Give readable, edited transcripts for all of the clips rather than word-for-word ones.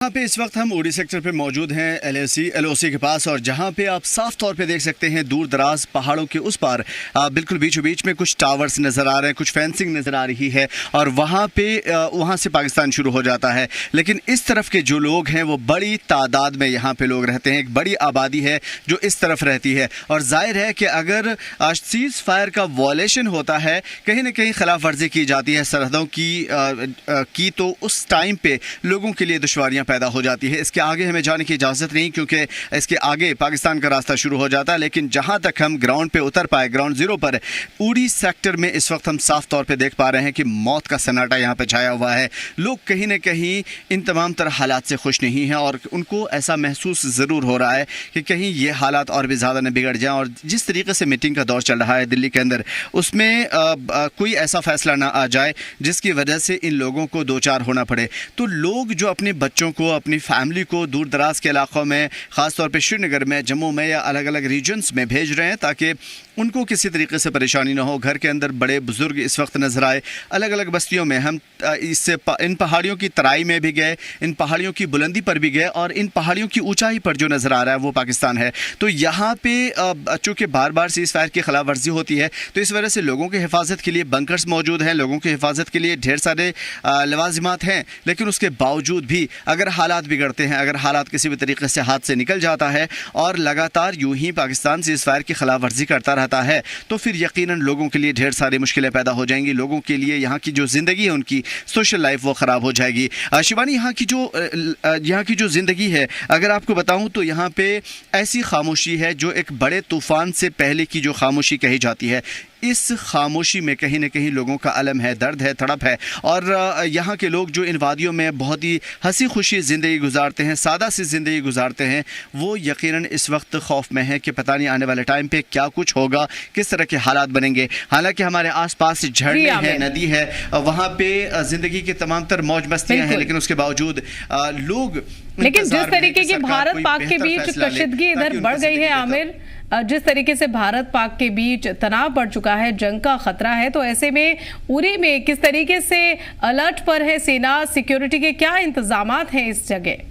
यहाँ पे इस वक्त हम उड़ी सेक्टर पे मौजूद हैं एलओसी के पास, और जहाँ पे आप साफ तौर पे देख सकते हैं दूर दराज पहाड़ों के उस पार बिल्कुल बीचों बीच में कुछ टावर्स नज़र आ रहे हैं, कुछ फेंसिंग नज़र आ रही है, और वहाँ से पाकिस्तान शुरू हो जाता है। लेकिन इस तरफ के जो लोग हैं वो बड़ी तादाद में यहाँ पे लोग रहते हैं, एक बड़ी आबादी है जो इस तरफ रहती है। और जाहिर है कि अगर सीज़ फायर का वॉलेशन होता है, कहीं ना कहीं खिलाफ वर्जी की जाती है सरहदों की तो उस टाइम पे लोगों के लिए दुश्वारियाँ पैदा हो जाती है। इसके आगे हमें जाने की इजाज़त नहीं, क्योंकि इसके आगे पाकिस्तान का रास्ता शुरू हो जाता है। लेकिन जहां तक हम ग्राउंड पे उतर पाए, ग्राउंड जीरो पर उड़ी सेक्टर में इस वक्त हम साफ तौर पे देख पा रहे हैं कि मौत का सन्नाटा यहां पे छाया हुआ है। लोग कहीं ना कहीं इन तमाम तरह हालात से खुश नहीं हैं, और उनको ऐसा महसूस ज़रूर हो रहा है कि कहीं ये हालात और भी ज़्यादा न बिगड़ जाएँ, और जिस तरीके से मीटिंग का दौर चल रहा है दिल्ली के अंदर, उसमें कोई ऐसा फैसला ना आ जाए जिसकी वजह से इन लोगों को दो चार होना पड़े। तो लोग जो अपने बच्चों को, अपनी फैमिली को दूर दराज के इलाकों में, ख़ास तौर पे श्रीनगर में, जम्मू में या अलग अलग रीजन्स में भेज रहे हैं ताकि उनको किसी तरीके से परेशानी ना हो। घर के अंदर बड़े बुजुर्ग इस वक्त नज़र आए। अलग अलग बस्तियों में हम इन पहाड़ियों की तराई में भी गए, इन पहाड़ियों की बुलंदी पर भी गए, और इन पहाड़ियों की ऊंचाई पर जो नज़र आ रहा है वो पाकिस्तान है। तो यहाँ पे चूँकि बार बार सीज़ फायर की खिलाफ वर्जी होती है, तो इस वजह से लोगों की हिफाजत के लिए बंकर्स मौजूद हैं, लोगों की हिफाजत के लिए ढेर सारे लवाजिमात हैं। लेकिन उसके बावजूद भी अगर हालात बिगड़ते हैं, अगर हालात किसी भी तरीके से हाथ से निकल जाता है और लगातार यूं ही पाकिस्तान सीज़ फायर की खिलाफ वर्जी करता रहता है, तो फिर यकीनन लोगों के लिए ढेर सारी मुश्किलें पैदा हो जाएंगी। लोगों के लिए यहाँ की जो ज़िंदगी है, उनकी सोशल लाइफ, वो ख़राब हो जाएगी। शिवानी, यहाँ की जो ज़िंदगी है, अगर आपको बताऊँ तो यहाँ पे ऐसी खामोशी है जो एक बड़े तूफ़ान से पहले की जो खामोशी कही जाती है। इस खामोशी में कहीं न कहीं लोगों का अलम है, दर्द है, तड़प है। और यहाँ के लोग जो इन वादियों में बहुत ही हंसी खुशी ज़िंदगी गुजारते हैं, सादा सी ज़िंदगी गुजारते हैं, वो यकीनन इस वक्त खौफ में है कि पता नहीं आने वाले टाइम पे क्या कुछ होगा, किस तरह के हालात बनेंगे। हालांकि हमारे आसपास झरने हैं, नदी है, वहाँ पे ज़िंदगी की तमाम तर मौज मस्तियाँ हैं, लेकिन उसके बावजूद लोग, लेकिन जिस तरीके की भारत पाक के बीच कशीदगी इधर बढ़ गई है आमिर, जिस तरीके से भारत पाक के बीच तनाव बढ़ चुका है, जंग का खतरा है, तो ऐसे में उरी में किस तरीके से अलर्ट पर है सेना, सिक्योरिटी के क्या इंतजामात हैं इस जगह?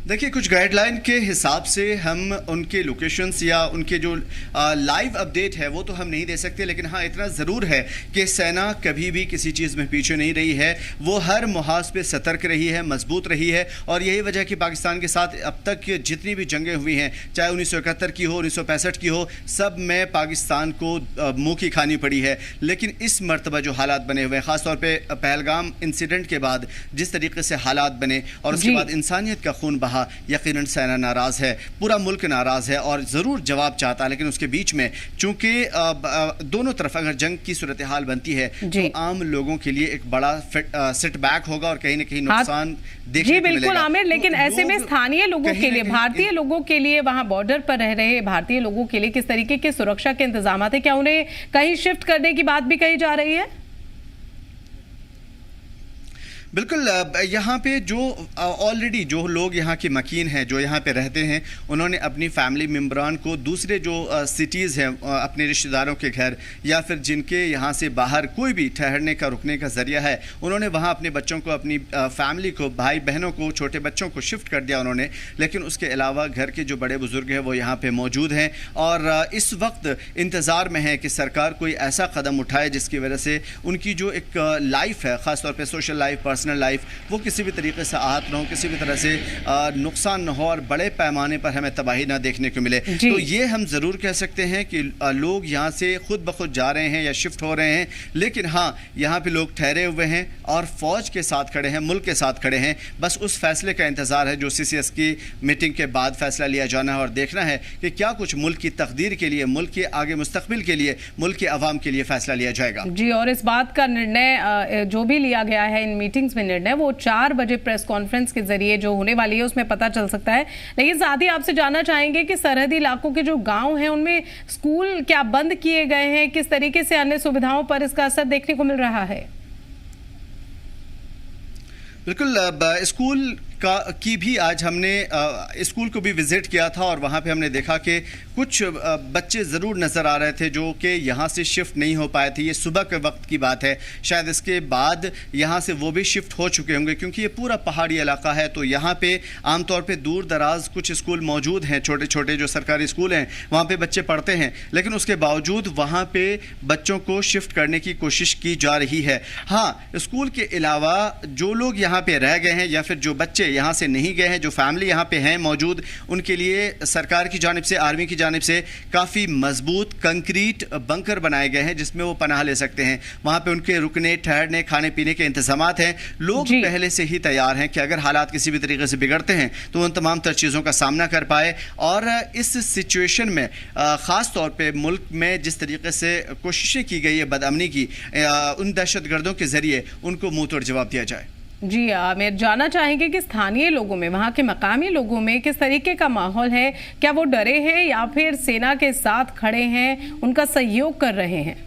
देखिए, कुछ गाइडलाइन के हिसाब से हम उनके लोकेशंस या उनके जो लाइव अपडेट है वो तो हम नहीं दे सकते, लेकिन हाँ इतना ज़रूर है कि सेना कभी भी किसी चीज़ में पीछे नहीं रही है। वो हर मुहाज पे सतर्क रही है, मजबूत रही है, और यही वजह कि पाकिस्तान के साथ अब तक जितनी भी जंगें हुई हैं, चाहे 1971 की हो, 1965 की हो, सब में पाकिस्तान को मुँह की खानी पड़ी है। लेकिन इस मरतबा जो हालात बने हुए हैं, ख़ासतौर पर पहलगाम इंसिडेंट के बाद जिस तरीके से हालात बने, और उसके बाद इंसानियत का खून बहा, यकीनन सेना नाराज है, पूरा मुल्क नाराज है और ज़रूर जवाब चाहता है। लेकिन उसके बीच में चूंकि दोनों तरफ अगर जंग की सूरत हाल बनती है तो आम लोगों के लिए एक बड़ा सेटबैक होगा और कहीं ना कहीं नुकसान देखने को मिलेगा। बिल्कुल आमिर, लेकिन ऐसे में स्थानीय लोगों के लिए, भारतीय लोगों के लिए, वहां बॉर्डर पर रह रहे भारतीय लोगों के लिए किस तरीके के सुरक्षा के इंतजाम है? क्या उन्हें कहीं शिफ्ट करने की बात भी कही जा रही है? बिल्कुल, यहाँ पे जो ऑलरेडी जो लोग यहाँ के मकीन हैं, जो यहाँ पे रहते हैं, उन्होंने अपनी फैमिली मेम्बरान को दूसरे जो सिटीज़ हैं, अपने रिश्तेदारों के घर या फिर जिनके यहाँ से बाहर कोई भी ठहरने का, रुकने का ज़रिया है, उन्होंने वहाँ अपने बच्चों को, अपनी फैमिली को, भाई बहनों को, छोटे बच्चों को शिफ्ट कर दिया उन्होंने। लेकिन उसके अलावा घर के जो बड़े बुज़ुर्ग हैं वो यहाँ पर मौजूद हैं, और इस वक्त इंतज़ार में है कि सरकार कोई ऐसा कदम उठाए जिसकी वजह से उनकी जो एक लाइफ है, ख़ासतौर पर सोशल लाइफ, पर्सनल लाइफ, वो किसी भी तरीके से आहत ना हो, किसी भी तरह से नुकसान ना हो, और बड़े पैमाने पर हमें तबाही ना देखने को मिले। तो ये हम ज़रूर कह सकते हैं कि लोग यहाँ से खुद ब खुद जा रहे हैं या शिफ्ट हो रहे हैं, लेकिन हाँ यहाँ पे लोग ठहरे हुए हैं और फ़ौज के साथ खड़े हैं, मुल्क के साथ खड़े हैं। बस उस फैसले का इंतज़ार है जो CCS की मीटिंग के बाद फैसला लिया जाना है, और देखना है कि क्या कुछ मुल्क की तकदीर के लिए, मुल्क के आगे मुस्तकबिल के लिए, मुल्क के अवाम के लिए फैसला लिया जाएगा। जी, और इस बात का निर्णय जो भी लिया गया है इन मीटिंग्स में, निर्णय वो 4 बजे प्रेस कॉन्फ्रेंस के जरिए जो होने वाली है उसमें पता चल सकता है। लेकिन साथ ही आपसे जानना चाहेंगे कि सरहदी इलाकों के जो गांव हैं उनमें स्कूल क्या बंद किए गए हैं, किस तरीके से अन्य सुविधाओं पर इसका असर देखने को मिल रहा है? बिल्कुल, स्कूल की भी आज हमने स्कूल को भी विजिट किया था और वहाँ पे हमने देखा कि कुछ बच्चे ज़रूर नज़र आ रहे थे जो कि यहाँ से शिफ्ट नहीं हो पाए थे। ये सुबह के वक्त की बात है, शायद इसके बाद यहाँ से वो भी शिफ्ट हो चुके होंगे क्योंकि ये पूरा पहाड़ी इलाका है। तो यहाँ पे आमतौर पे दूर दराज कुछ स्कूल मौजूद हैं, छोटे छोटे जो सरकारी स्कूल हैं वहाँ पे बच्चे पढ़ते हैं, लेकिन उसके बावजूद वहाँ पे बच्चों को शिफ्ट करने की कोशिश की जा रही है। हाँ, स्कूल के अलावा जो लोग यहाँ पे रह गए हैं या फिर जो बच्चे यहाँ से नहीं गए हैं, जो फैमिली यहाँ पे हैं मौजूद, उनके लिए सरकार की जानिब से, आर्मी की जानिब से काफ़ी मजबूत कंक्रीट बंकर बनाए गए हैं जिसमें वो पनाह ले सकते हैं। वहाँ पे उनके रुकने, ठहरने, खाने पीने के इंतजामात हैं। लोग पहले से ही तैयार हैं कि अगर हालात किसी भी तरीके से बिगड़ते हैं तो उन तमाम तर चीज़ों का सामना कर पाए। और इस सिचुएशन में ख़ास तौर पर मुल्क में जिस तरीके से कोशिशें की गई है बदअमनी की, उन दहशतगर्दों के ज़रिए उनको मुँह तोड़ जवाब दिया जाए। जी, मैं जानना चाहेंगे कि स्थानीय लोगों में, वहाँ के मकामी लोगों में किस तरीके का माहौल है? क्या वो डरे हैं या फिर सेना के साथ खड़े हैं, उनका सहयोग कर रहे हैं?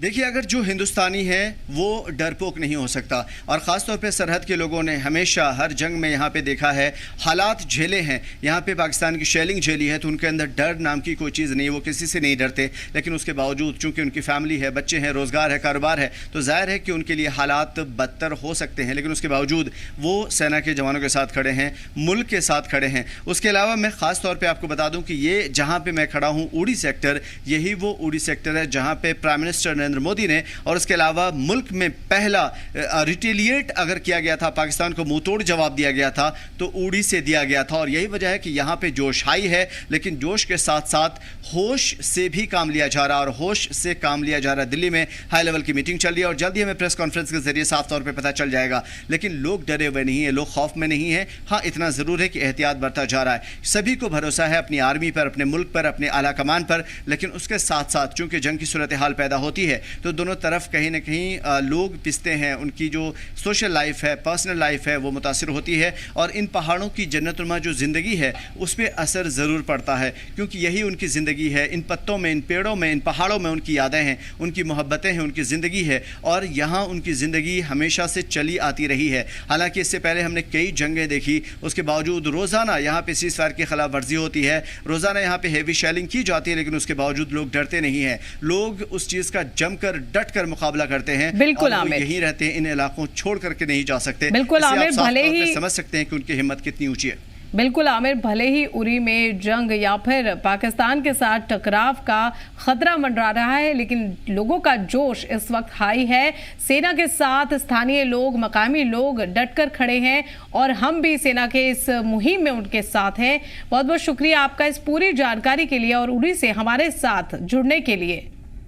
देखिए, अगर जो हिंदुस्तानी है वो डरपोक नहीं हो सकता और ख़ास तौर पे सरहद के लोगों ने हमेशा हर जंग में यहाँ पे देखा है, हालात झेले हैं। यहाँ पे पाकिस्तान की शेलिंग झेली है तो उनके अंदर डर नाम की कोई चीज़ नहीं, वो किसी से नहीं डरते। लेकिन उसके बावजूद चूँकि उनकी फैमिली है, बच्चे हैं, रोज़गार है, कारोबार है, तो ज़ाहिर है कि उनके लिए हालात बदतर हो सकते हैं। लेकिन उसके बावजूद वो सेना के जवानों के साथ खड़े हैं, मुल्क के साथ खड़े हैं। उसके अलावा मैं ख़ास तौर पर आपको बता दूँ कि ये जहाँ पर मैं खड़ा हूँ, उड़ी सेक्टर, यही वो उड़ी सेक्टर है जहाँ पर प्राइम मिनिस्टर मोदी ने और उसके अलावा मुल्क में पहला रिटेलिएट अगर किया गया था, पाकिस्तान को मुंहतोड़ जवाब दिया गया था, तो उड़ी से दिया गया था। और यही वजह है कि यहाँ पे जोश हाई है, लेकिन जोश के साथ साथ होश से भी काम लिया जा रहा है और होश से काम लिया जा रहा है। दिल्ली में हाई लेवल की मीटिंग चल रही है और जल्दी हमें प्रेस कॉन्फ्रेंस के जरिए साफ तौर पर पता चल जाएगा। लेकिन लोग डरे हुए नहीं है, लोग खौफ में नहीं है। हाँ, इतना ज़रूर है कि एहतियात बरता जा रहा है। सभी को भरोसा है अपनी आर्मी पर, अपने मुल्क पर, अपने आला कमान पर। लेकिन उसके साथ साथ चूंकि जंग की सूरत हाल पैदा होती है तो दोनों तरफ कहीं ना कहीं लोग पिसते हैं, उनकी जो सोशल लाइफ है, पर्सनल लाइफ है, वो मुतासिर होती है और इन पहाड़ों की जन्नतुमा जो ज़िंदगी है उस पर असर ज़रूर पड़ता है क्योंकि यही उनकी ज़िंदगी है। इन पत्तों में, इन पेड़ों में, इन पहाड़ों में उनकी यादें हैं, उनकी मोहब्बतें हैं, उनकी ज़िंदगी है और यहाँ उनकी ज़िंदगी हमेशा से चली आती रही है। हालांकि इससे पहले हमने कई जंगें देखी, उसके बावजूद रोज़ाना यहाँ पे सीज़फायर की खिलाफ वर्जी होती है, रोज़ाना यहाँ पे हेवी शेलिंग की जाती है, लेकिन उसके बावजूद लोग डरते नहीं हैं। लोग उस चीज़ का जमकर डट कर मुकाबला करते हैं। बिल्कुल आमिर, यहीं रहते हैं, इन इलाकों छोड़ करके नहीं जा सकते। बिल्कुल आमिर, भले ही समझ सकते हैं कि उनकी हिम्मत कितनी ऊंची है। बिल्कुल आमिर, भले ही उरी में जंग या फिर पाकिस्तान के साथ टकराव का खतरा मंडरा रहा है, लेकिन लोगों का जोश इस वक्त हाई है। सेना के साथ स्थानीय लोग, मकामी लोग डटकर खड़े हैं और हम भी सेना के इस मुहिम में उनके साथ हैं। बहुत बहुत शुक्रिया आपका इस पूरी जानकारी के लिए और उरी से हमारे साथ जुड़ने के लिए।